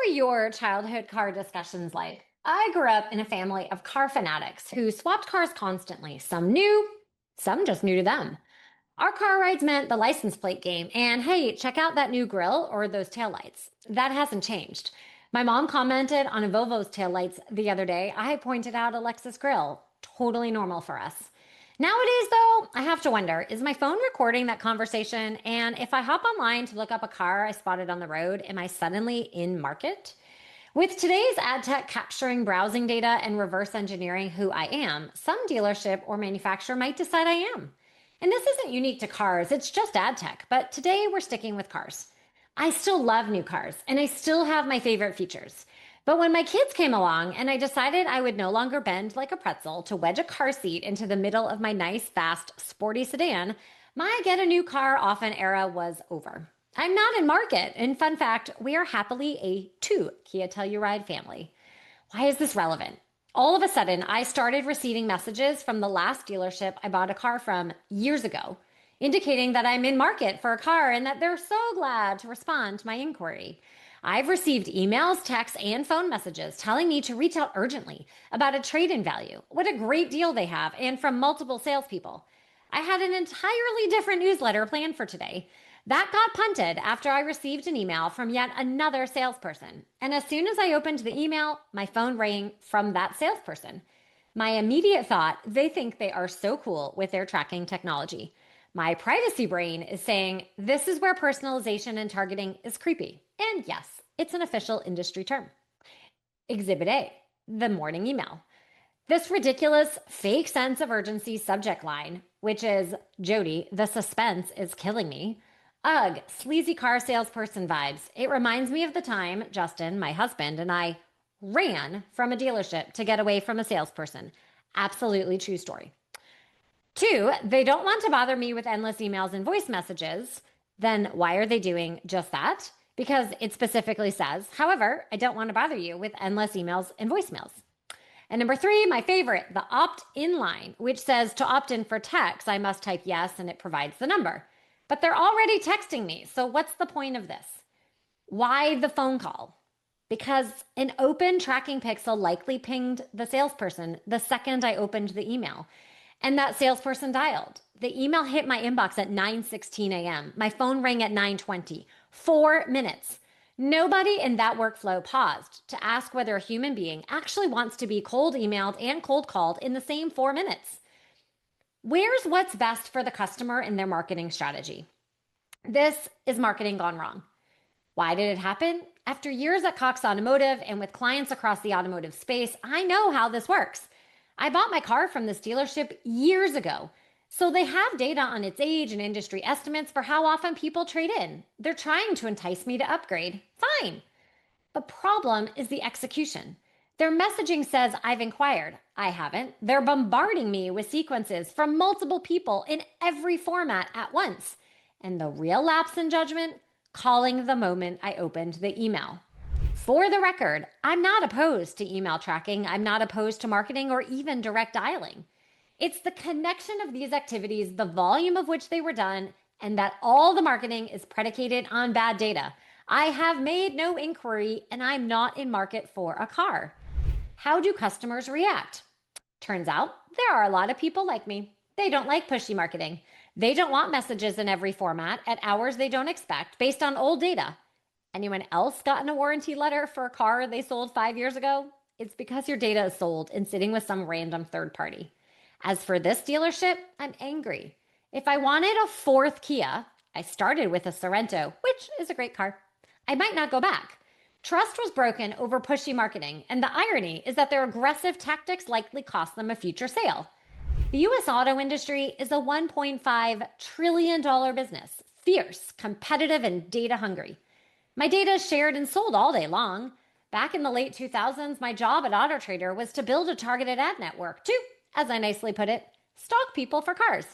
were your childhood car discussions like? I grew up in a family of car fanatics who swapped cars constantly, some new, some just new to them. Our car rides meant the license plate game, and hey, check out that new grill or those taillights. That hasn't changed. My mom commented on a Volvo's taillights the other day. I pointed out a Lexus grill. Totally normal for us. Nowadays, though, I have to wonder, is my phone recording that conversation? And if I hop online to look up a car I spotted on the road, am I suddenly in market? With today's ad tech capturing browsing data and reverse engineering who I am, some dealership or manufacturer might decide I am. And this isn't unique to cars, it's just ad tech, but today we're sticking with cars. I still love new cars and I still have my favorite features. But when my kids came along and I decided I would no longer bend like a pretzel to wedge a car seat into the middle of my nice, fast, sporty sedan, my get a new car often era was over. I'm not in market. And fun fact, we are happily a two Kia Telluride family. Why is this relevant? All of a sudden, I started receiving messages from the last dealership I bought a car from years ago, indicating that I'm in market for a car and that they're so glad to respond to my inquiry. I've received emails, texts, and phone messages telling me to reach out urgently about a trade-in value, what a great deal they have, and from multiple salespeople. I had an entirely different newsletter planned for today. That got punted after I received an email from yet another salesperson. And as soon as I opened the email, my phone rang from that salesperson. My immediate thought, they think they are so cool with their tracking technology. My privacy brain is saying, this is where personalization and targeting is creepy. And yes, it's an official industry term. Exhibit A, the morning email. This ridiculous fake sense of urgency subject line, which is, Jodi, the suspense is killing me. Ugh, sleazy car salesperson vibes. It reminds me of the time Justin, my husband, and I ran from a dealership to get away from a salesperson. Absolutely true story. Two, they don't want to bother me with endless emails and voice messages. Then why are they doing just that? Because it specifically says, however, I don't want to bother you with endless emails and voicemails. And number three, my favorite, the opt-in line, which says to opt in for text, I must type yes and it provides the number. But they're already texting me, so what's the point of this? Why the phone call? Because an open tracking pixel likely pinged the salesperson the second I opened the email. And that salesperson dialed. The email hit my inbox at 9:16 a.m. My phone rang at 9:20. 4 minutes. Nobody in that workflow paused to ask whether a human being actually wants to be cold emailed and cold called in the same 4 minutes. Where's what's best for the customer in their marketing strategy? This is marketing gone wrong. Why did it happen? After years at Cox Automotive and with clients across the automotive space, I know how this works. I bought my car from this dealership years ago. So they have data on its age and industry estimates for how often people trade in. They're trying to entice me to upgrade. Fine. The problem is the execution. Their messaging says I've inquired. I haven't. They're bombarding me with sequences from multiple people in every format at once. And the real lapse in judgment, calling the moment I opened the email. For the record, I'm not opposed to email tracking. I'm not opposed to marketing or even direct dialing. It's the connection of these activities, the volume of which they were done, and that all the marketing is predicated on bad data. I have made no inquiry and I'm not in market for a car. How do customers react? Turns out there are a lot of people like me. They don't like pushy marketing. They don't want messages in every format at hours they don't expect based on old data. Anyone else gotten a warranty letter for a car they sold 5 years ago? It's because your data is sold and sitting with some random third party. As for this dealership, I'm angry. If I wanted a fourth Kia, I started with a Sorento, which is a great car. I might not go back. Trust was broken over pushy marketing, and the irony is that their aggressive tactics likely cost them a future sale. The US auto industry is a $1.5 trillion business, fierce, competitive, and data hungry. My data is shared and sold all day long. Back in the late 2000s, my job at AutoTrader was to build a targeted ad network to, as I nicely put it, stalk people for cars.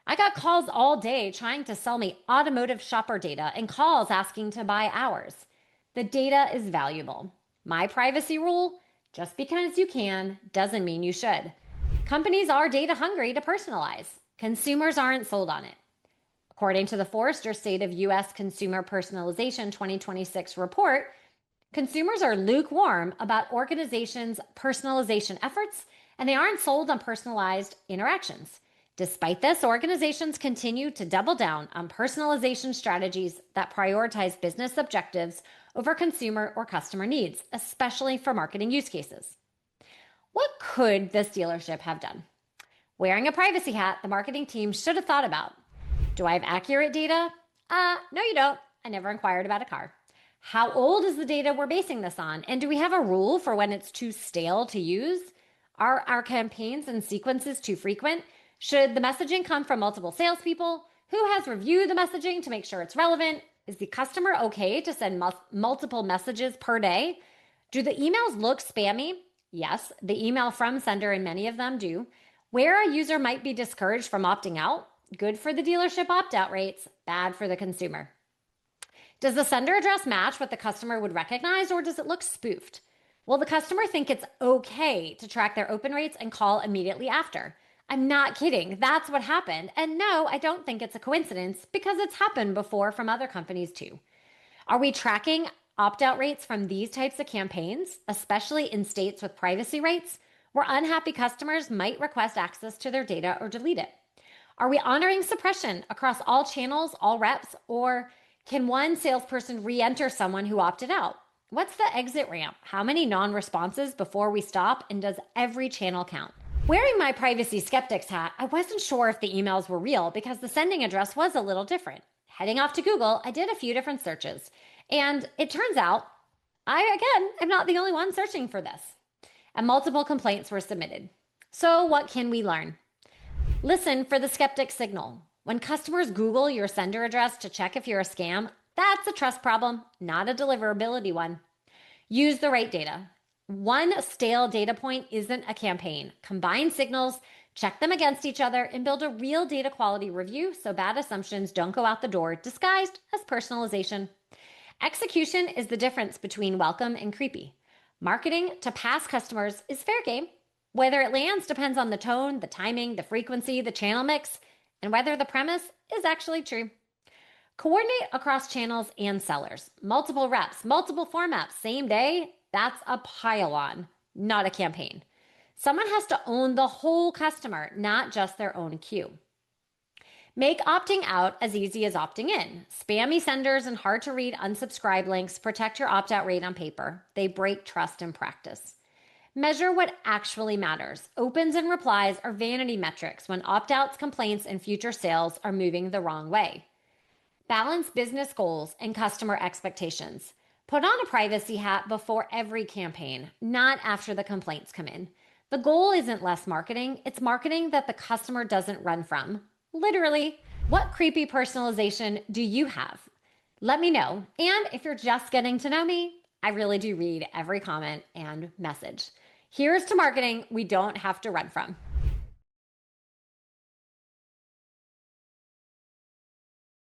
I got calls all day trying to sell me automotive shopper data and calls asking to buy ours. The data is valuable. My privacy rule, just because you can doesn't mean you should. Companies are data hungry to personalize. Consumers aren't sold on it. According to the Forrester State of U.S. Consumer Personalization 2026 report, Consumers are lukewarm about organizations' personalization efforts, and they aren't sold on personalized interactions. Despite this, organizations continue to double down on personalization strategies that prioritize business objectives over consumer or customer needs, especially for marketing use cases. What could this dealership have done? Wearing a privacy hat, the marketing team should have thought about. Do I have accurate data? No, you don't. I never inquired about a car. How old is the data we're basing this on? And do we have a rule for when it's too stale to use? Are our campaigns and sequences too frequent? Should the messaging come from multiple salespeople? Who has reviewed the messaging to make sure it's relevant? Is the customer okay to send multiple messages per day? Do the emails look spammy? Yes, the email from sender and many of them do. Where a user might be discouraged from opting out, good for the dealership opt-out rates, bad for the consumer. Does the sender address match what the customer would recognize, or does it look spoofed? Will the customer think it's okay to track their open rates and call immediately after? I'm not kidding. That's what happened. And no, I don't think it's a coincidence because it's happened before from other companies too. Are we tracking opt-out rates from these types of campaigns, especially in states with privacy rates, where unhappy customers might request access to their data or delete it? Are we honoring suppression across all channels, all reps, or can one salesperson re-enter someone who opted out? What's the exit ramp? How many non-responses before we stop? And does every channel count? Wearing my privacy skeptics hat, I wasn't sure if the emails were real because the sending address was a little different. Heading off to Google, I did a few different searches. And it turns out, I am not the only one searching for this. And multiple complaints were submitted. So what can we learn? Listen for the skeptic signal. When customers Google your sender address to check if you're a scam, that's a trust problem, not a deliverability one. Use the right data. One stale data point isn't a campaign. Combine signals, check them against each other, and build a real data quality review so bad assumptions don't go out the door disguised as personalization. Execution is the difference between welcome and creepy. Marketing to past customers is fair game. Whether it lands depends on the tone, the timing, the frequency, the channel mix, and whether the premise is actually true. Coordinate across channels and sellers. Multiple reps, multiple formats, same day. That's a pile-on, not a campaign. Someone has to own the whole customer, not just their own queue. Make opting out as easy as opting in. Spammy senders and hard to read unsubscribe links protect your opt-out rate on paper. They break trust in practice. Measure what actually matters. Opens and replies are vanity metrics when opt-outs, complaints, and future sales are moving the wrong way. Balance business goals and customer expectations. Put on a privacy hat before every campaign, not after the complaints come in. The goal isn't less marketing, it's marketing that the customer doesn't run from. Literally, what creepy personalization do you have? Let me know. And if you're just getting to know me, I really do read every comment and message. Here's to marketing we don't have to run from.